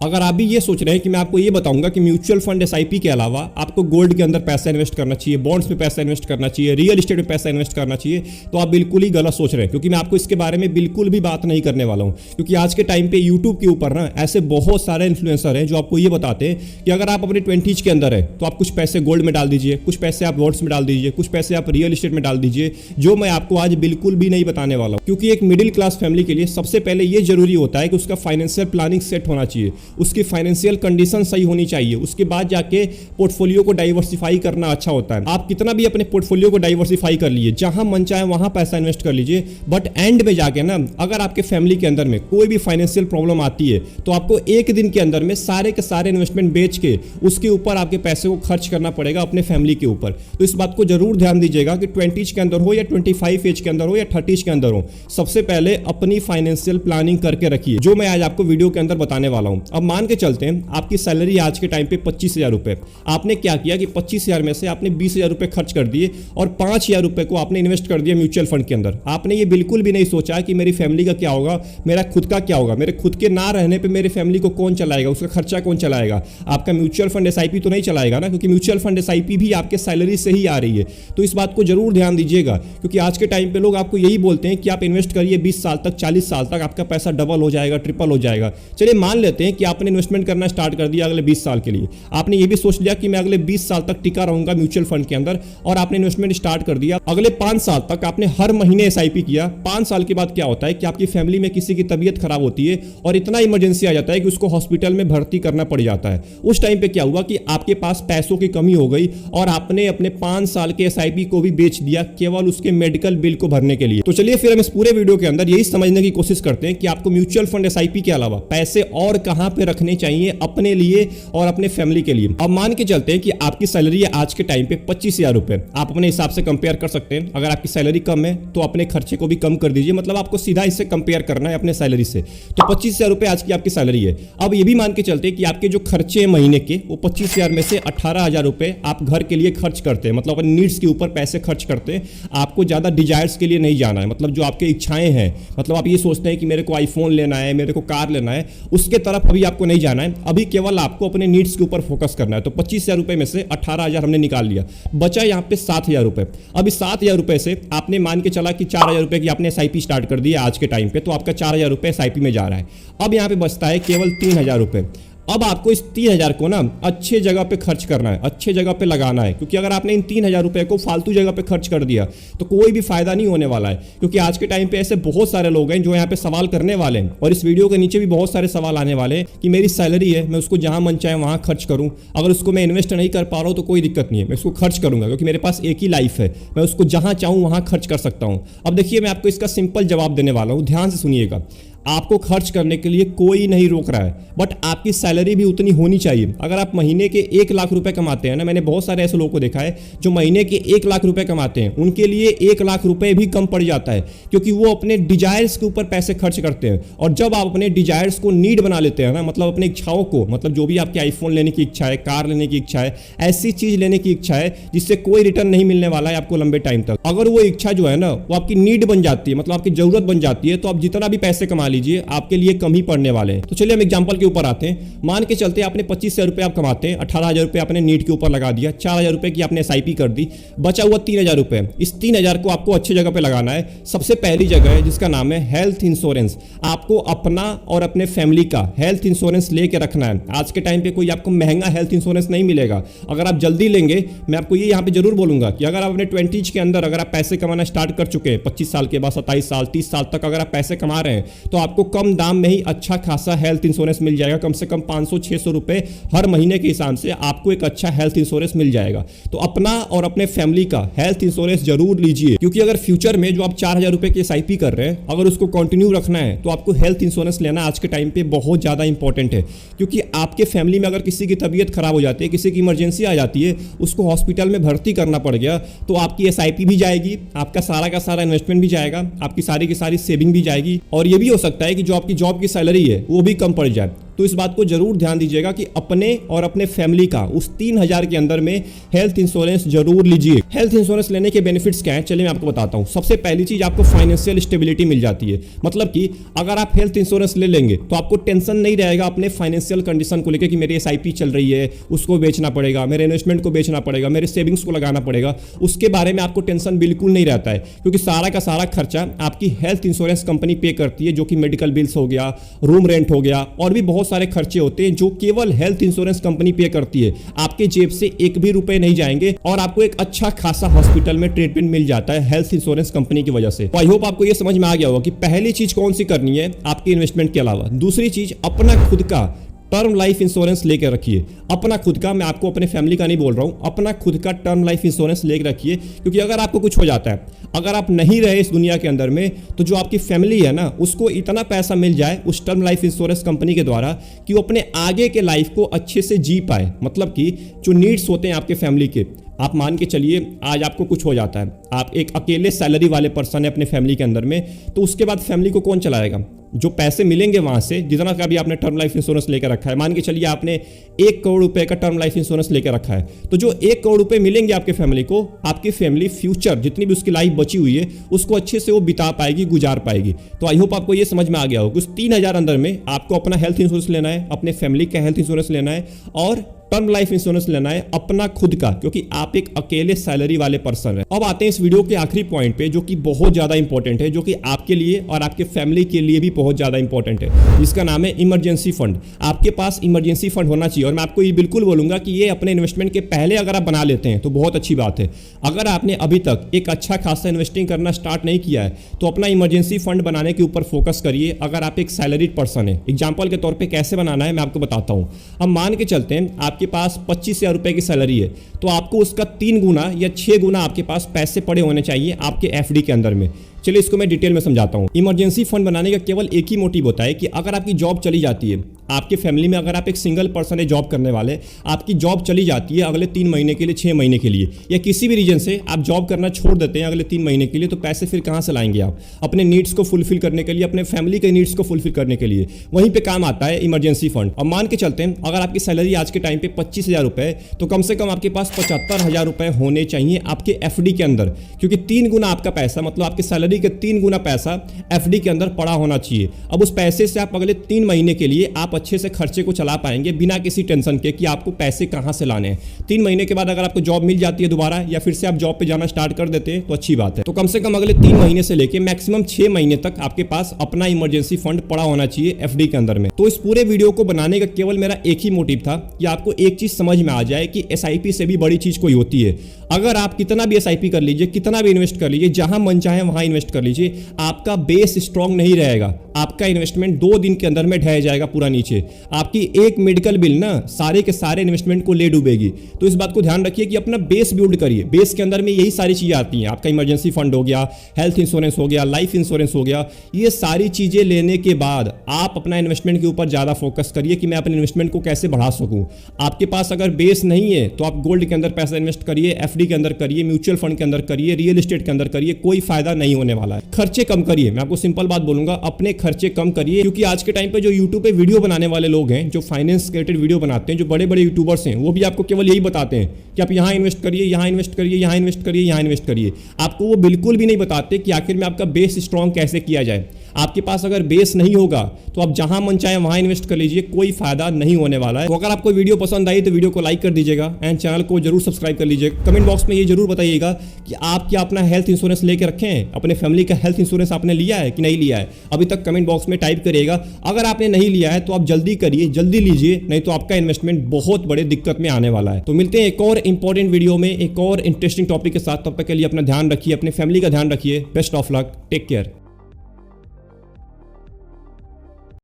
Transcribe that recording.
अगर आप भी ये सोच रहे हैं कि मैं आपको ये बताऊंगा कि म्यूचुअल फंड एसआईपी के अलावा आपको गोल्ड के अंदर पैसा इन्वेस्ट करना चाहिए, बॉन्ड्स में पैसा इन्वेस्ट करना चाहिए, रियल एस्टेट में पैसा इन्वेस्ट करना चाहिए, तो आप बिल्कुल ही गलत सोच रहे हैं, क्योंकि मैं आपको इसके बारे में बिल्कुल भी बात नहीं करने वाला हूं। क्योंकि आज के टाइम पे यूट्यूब के ऊपर ना ऐसे बहुत सारे इन्फ्लुएंसर हैं जो आपको ये बताते हैं कि अगर आप अपने 20s के अंदर है तो आप कुछ पैसे गोल्ड में डाल दीजिए, कुछ पैसे आप बॉन्ड्स में डाल दीजिए, कुछ पैसे आप रियल एस्टेट में डाल दीजिए, जो मैं आपको आज बिल्कुल भी नहीं बताने वाला हूं। क्योंकि एक मिडिल क्लास फैमिली के लिए सबसे पहले ये जरूरी होता है कि उसका फाइनेंशियल प्लानिंग सेट होना चाहिए, उसकी फाइनेंशियल कंडीशन सही होनी चाहिए, उसके बाद जाके पोर्टफोलियो को डाइवर्सिफाई करना अच्छा होता है। आप कितना भी अपने पोर्टफोलियो को डाइवर्सिफाई कर लीजिए, जहां मन चाहे वहां पैसा इन्वेस्ट कर लीजिए, बट एंड में जाके ना अगर आपके फैमिली के अंदर में कोई भी फाइनेंशियल प्रॉब्लम आती है तो आपको एक दिन के अंदर में सारे के सारे इन्वेस्टमेंट बेच के उसके ऊपर आपके पैसे को खर्च करना पड़ेगा अपने फैमिली के ऊपर। तो इस बात को जरूर ध्यान दीजिएगा कि 20s के अंदर हो या 25 एज के अंदर हो या 30s के अंदर हो, सबसे पहले अपनी फाइनेंशियल प्लानिंग करके रखिए, जो मैं आज आपको वीडियो के अंदर बताने वाला हूं। अब मान के चलते हैं आपकी सैलरी आज के टाइम पे 25,000 रुपए, आपने क्या किया कि 25,000 में से आपने 20,000 रुपए खर्च कर दिए और 5,000 रुपए को आपने इन्वेस्ट कर दिया म्यूचुअल फंड के अंदर। आपने ये बिल्कुल भी नहीं सोचा कि मेरी फैमिली का क्या होगा, मेरा खुद का क्या होगा, मेरे खुद के ना रहने पे मेरे फैमिली को कौन चलाएगा, उसका खर्चा कौन चलाएगा। आपका म्यूचुअल फंड एसआईपी तो नहीं चलाएगा ना, क्योंकि म्यूचुअल फंड एसआईपी भी आपके सैलरी से ही आ रही है। तो इस बात को जरूर ध्यान दीजिएगा, क्योंकि आज के टाइम पे लोग आपको यही बोलते हैं कि आप इन्वेस्ट करिए 20 साल तक, 40 साल तक आपका पैसा डबल हो जाएगा, ट्रिपल हो जाएगा। चलिए मान लेते हैं कि आपने इन्वेस्टमेंट करना स्टार्ट कर दिया अगले 20 साल के लिए, आपने ये भी सोच लिया कि मैं अगले 20 साल तक टिका रहूंगा म्यूचुअल फंड के अंदर, और आपने इन्वेस्टमेंट स्टार्ट कर दिया। अगले 5 साल तक आपने हर महीने एसआईपी किया। 5 साल के बाद क्या होता है कि आपकी फैमिली में किसी की तबीयत खराब होती है और इतना इमरजेंसी आ जाता है कि उसको हॉस्पिटल में भर्ती करना पड़ जाता है। उस टाइम पे क्या हुआ कि आपके पास पैसों की कमी हो गई और आपने अपने 5 साल के एसआईपी को भी बेच दिया केवल उसके मेडिकल बिल को भरने के लिए। तो चलिए फिर हम इस पूरे वीडियो के अंदर यही समझने की कोशिश करते हैं कि आपको म्यूचुअल फंड एसआईपी के अलावा पैसे और कहां पे रखने चाहिए अपने लिए और अपने फैमिली के लिए। अब मान के चलते हैं कि आपकी सैलरी है आज के टाइम पे 25,000 रुपए, आप अपने हिसाब से कंपेयर कर सकते हैं। अगर आपकी सैलरी कम है तो अपने खर्चे को भी कम कर दीजिए, मतलब आपको सीधा इससे कंपेयर करना है अपने सैलरी से। तो 25,000 रुपए आज की आपकी सैलरी है। अब ये भी मान के चलते हैं कि आपके जो खर्चे हैं महीने के, वो 25,000 में से 18,000 रुपए आप घर के लिए खर्च करते हैं, मतलब अपने नीड्स के ऊपर पैसे खर्च करते हैं। आपको ज्यादा डिजायर्स के लिए नहीं जाना है, मतलब जो आपकी इच्छाएं हैं, मतलब आप ये सोचते हैं कि मेरे को आईफोन लेना है, मेरे को कार लेना है, उसके तरफ अभी आपको नहीं जाना है। अभी केवल आपको अपने नीड्स के ऊपर फोकस करना है। तो 25,000 रुपए में से 18,000 हमने निकाल लिया, बचा यहाँ पे 7,000 रुपए। अब इस 7,000 रुपए से आपने मान के चला कि 4,000 रुपए की आपने एसआईपी स्टार्ट कर दी है आज के टाइम पे, तो आपका 4,000 रुपए एसआईपी में जा रहा है। अब यहाँ पे बचता है केवल 3,000 रुपए। अब आपको इस 3,000 को ना अच्छे जगह पे खर्च करना है, अच्छे जगह पे लगाना है, क्योंकि अगर आपने इन 3,000 रुपए को फालतू जगह पे खर्च कर दिया तो कोई भी फायदा नहीं होने वाला है। क्योंकि आज के टाइम पे ऐसे बहुत सारे लोग हैं जो यहाँ पे सवाल करने वाले हैं, और इस वीडियो के नीचे भी बहुत सारे सवाल आने वाले हैं कि मेरी सैलरी है, मैं उसको जहां मन चाहे वहां खर्च करूं, अगर उसको मैं इन्वेस्ट नहीं कर पा रहा हूं तो कोई दिक्कत नहीं है, मैं उसको खर्च करूंगा, क्योंकि मेरे पास एक ही लाइफ है, मैं उसको जहां चाहूं वहां खर्च कर सकता हूं। अब देखिए, मैं आपको इसका सिंपल जवाब देने वाला हूं, ध्यान से सुनिएगा। आपको खर्च करने के लिए कोई नहीं रोक रहा है, बट आपकी सैलरी भी उतनी होनी चाहिए। अगर आप महीने के 1 लाख रुपए कमाते हैं ना, मैंने बहुत सारे ऐसे लोगों को देखा है जो महीने के 1 लाख रुपए कमाते हैं, उनके लिए 1 लाख रुपए भी कम पड़ जाता है, क्योंकि वो अपने डिजायर्स के ऊपर पैसे खर्च करते हैं। और जब आप अपने डिजायर्स को नीड बना लेते हैं ना, मतलब अपने इच्छाओं को, मतलब जो भी आपके आईफोन लेने की इच्छा है, कार लेने की इच्छा है, ऐसी चीज लेने की इच्छा है जिससे कोई रिटर्न नहीं मिलने वाला है आपको लंबे टाइम तक, अगर वो इच्छा जो है ना वो आपकी नीड बन जाती है, मतलब आपकी जरूरत बन जाती है, तो आप जितना भी पैसे कमा लीजिए आपके लिए कम ही पड़ने वाले हैं। तो चलिए हम एग्जांपल के ऊपर आते हैं। मान के चलते आपने 25,000 रुपए आप कमाते हैं, 18,000 रुपए आपने नीड के ऊपर लगा दिया, 4,000 रुपए की आपने एसआईपी कर दी, बचा हुआ 3,000 रुपए। इस 3,000 को आपको अच्छी जगह पे लगाना है। सबसे पहली जगह है जिसका नाम है हेल्थ इंश्योरेंस। आपको अपना और अपने फैमिली का हेल्थ इंश्योरेंस लेके रखना है। आज के टाइम पे कोई आपको महंगा हेल्थ इंश्योरेंस नहीं मिलेगा। अगर आप जल्दी लेंगे, मैं आपको ये यहाँ पे जरूर बोलूंगा कि अगर आप अपने 20s के अंदर अगर आप पैसे कमाना स्टार्ट कर चुके हैं, 25 साल के बाद 27 साल 30 साल तक अगर आप पैसे कमा रहे हैं, तो आपको कम दाम में ही अच्छा खासा हेल्थ इंश्योरेंस मिल जाएगा। कम से कम 500-600 रुपए हर महीने के हिसाब से आपको एक अच्छा हेल्थ इंश्योरेंस मिल जाएगा। तो अपना और अपने फैमिली का हेल्थ इंश्योरेंस जरूर लीजिए, क्योंकि अगर फ्यूचर में जो आप 4,000 रुपए की एसआईपी कर रहे हैं, अगर उसको कंटिन्यू रखना है तो आपको हेल्थ इंश्योरेंस लेना आज के टाइम पे बहुत ज्यादा इंपॉर्टेंट है। क्योंकि आपके फैमिली में अगर किसी की तबीयत खराब हो जाती है, किसी की इमरजेंसी आ जाती है, उसको हॉस्पिटल में भर्ती करना पड़ गया, तो आपकी एसआईपी भी जाएगी, आपका सारा का सारा इन्वेस्टमेंट भी जाएगा, आपकी सारी की सारी सेविंग भी जाएगी, और ये भी हो सकता है कि जो आपकी जॉब की सैलरी है वो भी कम पड़ जाए। तो इस बात को जरूर ध्यान दीजिएगा कि अपने और अपने फैमिली का उस 3000 के अंदर में हेल्थ इंश्योरेंस जरूर लीजिए। हेल्थ इंश्योरेंस लेने के बेनिफिट्स क्या हैं, चलिए मैं आपको बताता हूं। सबसे पहली चीज, आपको फाइनेंशियल स्टेबिलिटी मिल जाती है। मतलब कि अगर आप हेल्थ इंश्योरेंस ले लेंगे तो आपको टेंशन नहीं रहेगा अपने फाइनेंशियल कंडीशन को लेकर कि मेरी SIP चल रही है, उसको बेचना पड़ेगा, मेरे इन्वेस्टमेंट को बेचना पड़ेगा, मेरे सेविंग्स को लगाना पड़ेगा। उसके बारे में आपको टेंशन बिल्कुल नहीं रहता है, क्योंकि सारा का सारा खर्चा आपकी हेल्थ इंश्योरेंस कंपनी पे करती है, जो कि मेडिकल बिल्स हो गया, रूम रेंट हो गया, और भी बहुत सारे खर्चे होते हैं जो केवल हेल्थ इंश्योरेंस कंपनी पे करती है। आपके जेब से एक भी रुपए नहीं जाएंगे और आपको एक अच्छा खासा हॉस्पिटल में ट्रीटमेंट मिल जाता है हेल्थ इंश्योरेंस कंपनी की वजह से। तो आई होप आपको ये समझ में आ गया होगा कि पहली चीज कौन सी करनी है आपके इन्वेस्टमेंट के अलावा। दूसरी चीज, अपना खुद का टर्म लाइफ इंश्योरेंस लेकर रखिए। अपना खुद का, मैं आपको अपने फैमिली का नहीं बोल रहा हूं, अपना खुद का टर्म लाइफ इंश्योरेंस लेकर रखिए। क्योंकि अगर आपको कुछ हो जाता है, अगर आप नहीं रहे इस दुनिया के अंदर में, तो जो आपकी फैमिली है ना, उसको इतना पैसा मिल जाए उस टर्म लाइफ इंश्योरेंस कंपनी के द्वारा कि वो अपने आगे के लाइफ को अच्छे से जी पाए। मतलब कि जो नीड्स होते हैं आपके फैमिली के, आप मान के चलिए आज आपको कुछ हो जाता है, आप एक अकेले सैलरी वाले पर्सन है अपने फैमिली के अंदर में, तो उसके बाद फैमिली को कौन चलाएगा? जो पैसे मिलेंगे वहां से, जितना का भी आपने टर्म लाइफ इंश्योरेंस लेकर रखा है, मान के चलिए आपने 1 करोड़ रुपए का टर्म लाइफ इंश्योरेंस लेकर रखा है, तो जो 1 करोड़ रुपए मिलेंगे आपके फैमिली को, आपकी फैमिली फ्यूचर जितनी भी उसकी लाइफ बची हुई है उसको अच्छे से वो बिता पाएगी, गुजार पाएगी। तो आई होप आपको ये समझ में आ गया हो कि उस 3000 अंदर में आपको अपना हेल्थ इंश्योरेंस लेना है, अपने फैमिली का हेल्थ इंश्योरेंस लेना है और टर्म लाइफ इंश्योरेंस लेना है अपना खुद का, क्योंकि आप एक अकेले सैलरी वाले पर्सन हैं। अब आते हैं इस वीडियो के आखिरी पॉइंट पे, जो कि बहुत ज्यादा इंपॉर्टेंट है, जो कि आपके लिए और आपके फैमिली के लिए भी बहुत ज्यादा इंपॉर्टेंट है, जिसका नाम है इमरजेंसी फंड। आपके पास इमरजेंसी फंड होना चाहिए, और मैं आपको ये बिल्कुल बोलूंगा कि ये अपने इन्वेस्टमेंट के पहले अगर आप बना लेते हैं तो बहुत अच्छी बात है। अगर आपने अभी तक एक अच्छा खासा इन्वेस्टिंग करना स्टार्ट नहीं किया है तो अपना इमरजेंसी फंड बनाने के ऊपर फोकस करिए। अगर आप एक सैलरीड पर्सन है, एग्जाम्पल के तौर पर कैसे बनाना है मैं आपको बताता हूँ। हम मान के चलते हैं आपके पास 25,000 रुपए की सैलरी है, तो आपको उसका 3 गुना या 6 गुना आपके पास पैसे पड़े होने चाहिए आपके FD के अंदर में। चलिए इसको मैं डिटेल में समझाता हूं। इमरजेंसी फंड बनाने का केवल एक ही मोटिव होता है कि अगर आपकी जॉब चली जाती है, आपके फैमिली में अगर आप एक सिंगल पर्सन है जॉब करने वाले, आपकी जॉब चली जाती है अगले 3 महीने के लिए, 6 महीने के लिए, या किसी भी रीजन से आप जॉब करना छोड़ देते हैं अगले 3 महीने के लिए, तो पैसे फिर कहां से लाएंगे आप अपने नीड्स को फुलफिल करने के लिए, अपने फैमिली के नीड्स को फुलफिल करने के लिए? वहीं पे काम आता है इमरजेंसी फंड। अब मान के चलते हैं अगर आपकी सैलरी आज के टाइम पे 25,000 रुपए, तो कम से कम आपके पास 75,000 रुपए होने चाहिए आपके FD के अंदर, क्योंकि 3 गुना आपका पैसा, मतलब आपकी सैलरी के 3 गुना पैसा FD के अंदर पड़ा होना चाहिए। अब उस पैसे से आप अगले 3 महीने के लिए आप अच्छे से खर्चे को चला पाएंगे बिना किसी टेंशन के कि आपको पैसे कहां से लाने हैं। 3 महीने के बाद अगर आपको जॉब मिल जाती है दोबारा, या फिर से आप जॉब पे जाना स्टार्ट कर देते हैं तो अच्छी बात है। तो कम से कम अगले 3 महीने से लेके मैक्सिमम 6 महीने तक आपके पास अपना इमरजेंसी फंड पड़ा होना चाहिए FD के अंदर में। तो इस पूरे वीडियो को बनाने का केवल मेरा एक ही मोटिव था कि आपको एक चीज समझ में आ जाए कि SIP से भी बड़ी चीज कोई होती है। अगर आप कितना भी SIP कर लीजिए, कितना भी इन्वेस्ट कर लीजिए, जहां मन चाहे वहां इन्वेस्ट कर लीजिए, आपका बेस स्ट्रांग नहीं रहेगा। आपका इन्वेस्टमेंट 2 दिन के अंदर में ढह जाएगा पूरा नीचे। आपकी एक मेडिकल बिल ना सारे के सारे इन्वेस्टमेंट को ले डूबेगी। तो इस बात को ध्यान रखिए कि अपना बेस बिल्ड करिए। बेस के अंदर में यही सारी चीजें आती हैं। आपका इमरजेंसी फंड हो गया, हेल्थ इंश्योरेंस हो गया, लाइफ इंश्योरेंस हो गया। ये सारी चीजें लेने के बाद आप अपना इन्वेस्टमेंट के ऊपर ज्यादा फोकस करिए कि मैं अपने इन्वेस्टमेंट को कैसे बढ़ा सकूं। आपके पास अगर बेस नहीं है तो आप गोल्ड के अंदर पैसा इन्वेस्ट करिए, FD के अंदर करिए, म्यूचुअल फंड के अंदर करिए, रियल एस्टेट के अंदर करिए, कोई फायदा नहीं होने वाला है। खर्चे कम करिए। मैं आपको सिंपल बात बोलूंगा, अपने खर्चे कम करिए, क्योंकि आज के टाइम पे जो YouTube पे वीडियो बनाने वाले लोग हैं, जो फाइनेंस रिलेटेड वीडियो बनाते हैं, जो बड़े बड़े यूट्यूबर्स हैं, वो भी आपको केवल यही बताते हैं कि आप यहाँ इन्वेस्ट करिए, यहाँ इन्वेस्ट करिए, यहाँ इन्वेस्ट करिए, यहाँ इन्वेस्ट करिए। आपको वो बिल्कुल भी नहीं बताते कि आखिर में आपका बेस स्ट्रांग कैसे किया जाए। आपके पास अगर बेस नहीं होगा तो आप जहां मन चाहे वहां इन्वेस्ट कर लीजिए, कोई फायदा नहीं होने वाला है। तो अगर आपको वीडियो पसंद आई तो वीडियो को लाइक कर दीजिएगा एंड चैनल को जरूर सब्सक्राइब कर लीजिएगा। कमेंट बॉक्स में ये जरूर बताइएगा कि आप क्या अपना हेल्थ इंश्योरेंस लेके रखे हैं, अपने फैमिली का हेल्थ इंश्योरेंस आपने लिया है कि नहीं लिया है। अभी तक कमेंट बॉक्स में टाइप करिएगा। अगर आपने नहीं लिया है तो आप जल्दी करिए, जल्दी लीजिए, नहीं तो आपका इन्वेस्टमेंट बहुत बड़े दिक्कत में आने वाला है। तो मिलते हैं एक और इंपॉर्टेंट वीडियो में एक और इंटरेस्टिंग टॉपिक के साथ। तब तक के लिए अपना ध्यान रखिए, अपने फैमिली का ध्यान रखिए। Best of luck, take care.